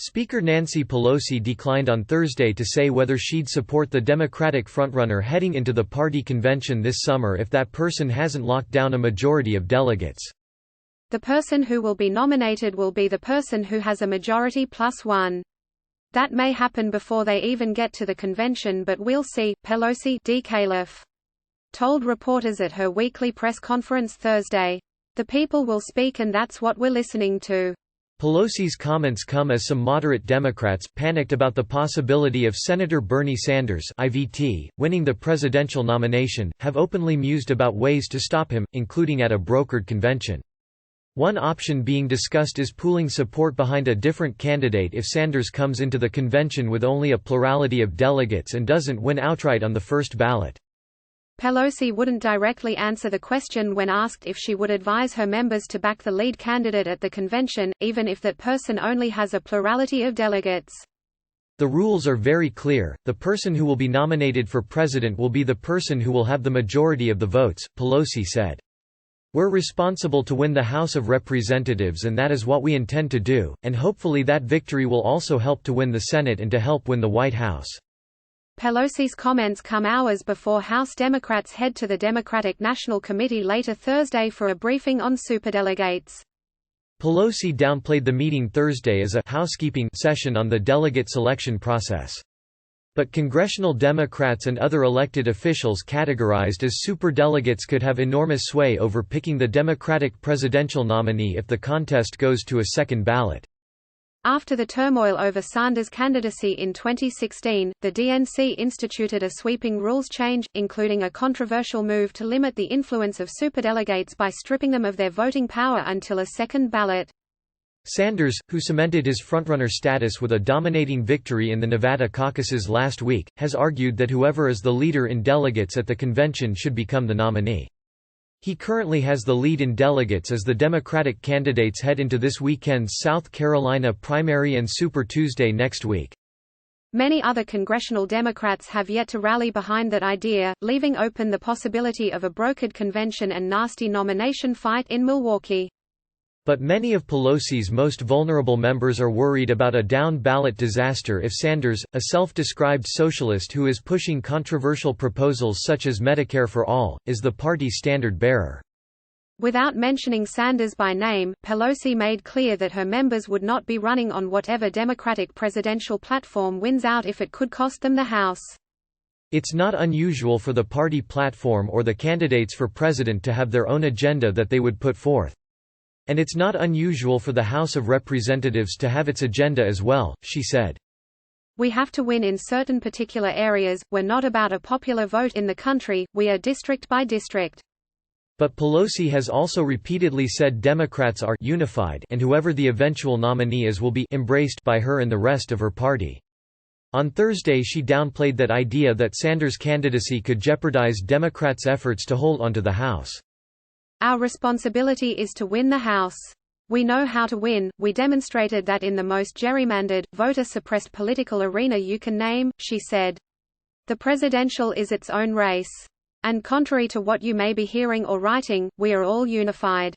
Speaker Nancy Pelosi declined on Thursday to say whether she'd support the Democratic frontrunner heading into the party convention this summer if that person hasn't locked down a majority of delegates. The person who will be nominated will be the person who has a majority plus one. That may happen before they even get to the convention, but we'll see, Pelosi told reporters at her weekly press conference Thursday. The people will speak and that's what we're listening to. Pelosi's comments come as some moderate Democrats, panicked about the possibility of Senator Bernie Sanders (IVT) winning the presidential nomination, have openly mused about ways to stop him, including at a brokered convention. One option being discussed is pooling support behind a different candidate if Sanders comes into the convention with only a plurality of delegates and doesn't win outright on the first ballot. Pelosi wouldn't directly answer the question when asked if she would advise her members to back the lead candidate at the convention, even if that person only has a plurality of delegates. The rules are very clear: the person who will be nominated for president will be the person who will have the majority of the votes, Pelosi said. We're responsible to win the House of Representatives and that is what we intend to do, and hopefully that victory will also help to win the Senate and to help win the White House. Pelosi's comments come hours before House Democrats head to the Democratic National Committee later Thursday for a briefing on superdelegates. Pelosi downplayed the meeting Thursday as a housekeeping session on the delegate selection process. But congressional Democrats and other elected officials categorized as superdelegates could have enormous sway over picking the Democratic presidential nominee if the contest goes to a second ballot. After the turmoil over Sanders' candidacy in 2016, the DNC instituted a sweeping rules change, including a controversial move to limit the influence of superdelegates by stripping them of their voting power until a second ballot. Sanders, who cemented his frontrunner status with a dominating victory in the Nevada caucuses last week, has argued that whoever is the leader in delegates at the convention should become the nominee. He currently has the lead in delegates as the Democratic candidates head into this weekend's South Carolina primary and Super Tuesday next week. Many other congressional Democrats have yet to rally behind that idea, leaving open the possibility of a brokered convention and nasty nomination fight in Milwaukee. But many of Pelosi's most vulnerable members are worried about a down-ballot disaster if Sanders, a self-described socialist who is pushing controversial proposals such as Medicare for All, is the party's standard-bearer. Without mentioning Sanders by name, Pelosi made clear that her members would not be running on whatever Democratic presidential platform wins out if it could cost them the House. It's not unusual for the party platform or the candidates for president to have their own agenda that they would put forth. And it's not unusual for the House of Representatives to have its agenda as well, she said. We have to win in certain particular areas, we're not about a popular vote in the country, we are district by district. But Pelosi has also repeatedly said Democrats are unified and whoever the eventual nominee is will be embraced by her and the rest of her party. On Thursday she downplayed that idea that Sanders' candidacy could jeopardize Democrats' efforts to hold onto the House. Our responsibility is to win the House. We know how to win, we demonstrated that in the most gerrymandered, voter-suppressed political arena you can name, she said. The presidential is its own race. And contrary to what you may be hearing or writing, we are all unified.